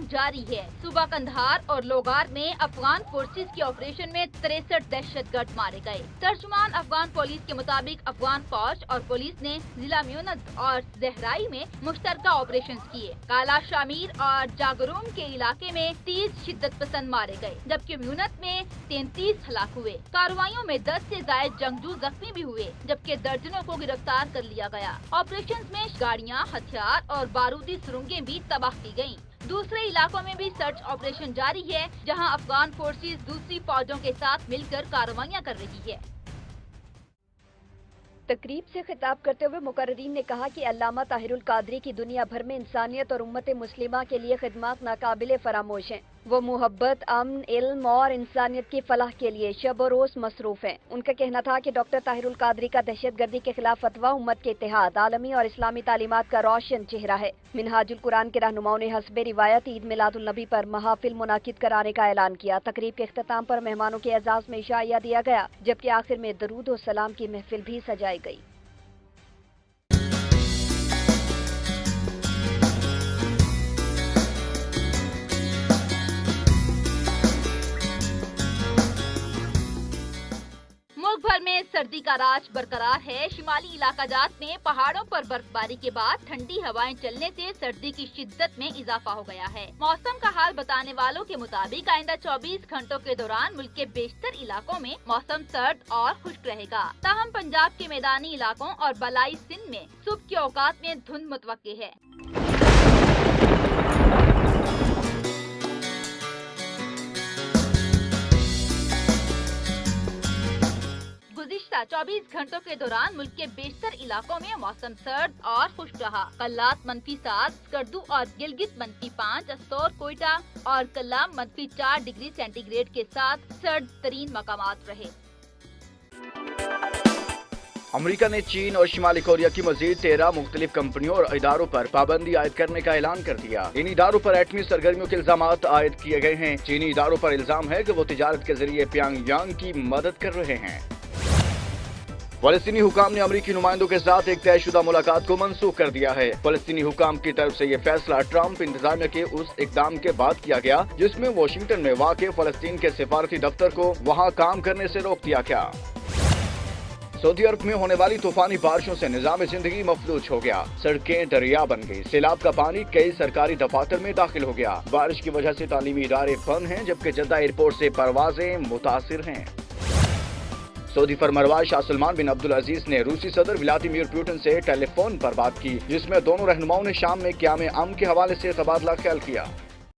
जंग जारी है। सुबह कंधार और लोगार में अफगान फोर्सेज के ऑपरेशन में 63 दहशतगर्द मारे गए। तर्जुमान अफगान पुलिस के मुताबिक अफगान फौज और पुलिस ने जिला म्यूनत और जहराई में मुश्तरका ऑपरेशन किए। काला शामीर और जागरूम के इलाके में 30 शिद्दत पसंद मारे गए, जबकि म्यूनत में 33 हलाक हुए। कार्रवाइयों में 10 से ज्यादा जंगजू जख्मी भी हुए, जबकि दर्जनों को गिरफ्तार कर लिया गया। ऑपरेशन में गाड़ियाँ, हथियार और बारूदी सुरंगें भी तबाह की गयी। दूसरे इलाकों में भी सर्च ऑपरेशन जारी है, जहां अफगान फोर्सेज दूसरी फौजों के साथ मिलकर कार्रवाइयां कर रही है। तकरीब से खिताब करते हुए मुकर्रीन ने कहा कि अल्लामा ताहिरुल कादरी की दुनिया भर में इंसानियत और उम्मत मुस्लिमा के लिए खिदमत नाकाबिले फरामोश हैं। वो मोहब्बत, अमन, इल्म और इंसानियत की फलाह के लिए शब और रोज मसरूफ हैं। उनका कहना था कि डॉक्टर ताहिरुल कादरी का दहशतगर्दी के खिलाफ फतवा उम्मत के इत्तेहाद, आलमी और इस्लामी तालीमात का रोशन चेहरा है। मिनहाजुल कुरान के रहनुमाओं ने हस्बे रिवायत ईद मिलादुल नबी पर महाफिल मुनाकिद कराने का ऐलान किया। तकरीब के इख्तिताम पर मेहमानों के एजाज में इशाइया दिया गया, जबकि आखिर में दरूद और सलाम की महफिल भी सजाई गई। मुल्क भर में सर्दी का राज बरकरार है। शिमाली इलाकाजात में पहाड़ों पर बर्फबारी के बाद ठंडी हवाएं चलने से सर्दी की शिद्दत में इजाफा हो गया है। मौसम का हाल बताने वालों के मुताबिक आइंदा 24 घंटों के दौरान मुल्क के बेशतर इलाकों में मौसम सर्द और खुश्क रहेगा। ताहम पंजाब के मैदानी इलाकों और बलाई सिंध में सुबह के औकात में धुंध मुतवक्के है। गुज़िश्ता 24 घंटों के दौरान मुल्क के बेशतर इलाकों में मौसम सर्द और खुश्क रहा। कल्लात -7, स्कर्दू और गिलगित -5, अस्तौर, कोयटा और कल्लाम -4 डिग्री सेंटीग्रेड के साथ सर्द तरीन मकामात रहे। अमेरिका ने चीन और शिमाली कोरिया की मजीद 13 मुख्तलिफ कंपनियों और इदारों पर पाबंदी आयद करने का ऐलान कर दिया। इन इदारों पर एटमी सरगर्मियों के इल्जाम आयद किए गए हैं। चीनी इदारों पर इल्जाम है कि वो तिजारत के जरिए प्यांगयांग की मदद कर रहे हैं। फलस्तीनी हुकाम ने अमरीकी नुमाइंदों के साथ एक तयशुदा मुलाकात को मंसूख कर दिया है। फलस्तीनी हुकाम की तरफ से ये फैसला ट्रंप इंतजामिया के उस इकदाम के बाद किया गया जिसमें वाशिंगटन में वाक़ फलस्तीन के सिफारती दफ्तर को वहाँ काम करने से रोक दिया गया। सऊदी अरब में होने वाली तूफानी बारिशों से निजाम जिंदगी मफलूज हो गया। सड़कें दरिया बन गई। सैलाब का पानी कई सरकारी दफातर में दाखिल हो गया। बारिश की वजह से तालीमी इदारे बंद हैं, जबकि जद्दा एयरपोर्ट से परवाजें मुतासिर हैं। सऊदी फरमानरवा शाह सलमान बिन अब्दुल अजीज ने रूसी सदर व्लादिमीर पुतिन से टेलीफोन पर बात की, जिसमें दोनों रहनुमाओं ने शाम में क़याम अमन के हवाले से तबादला ख्याल किया।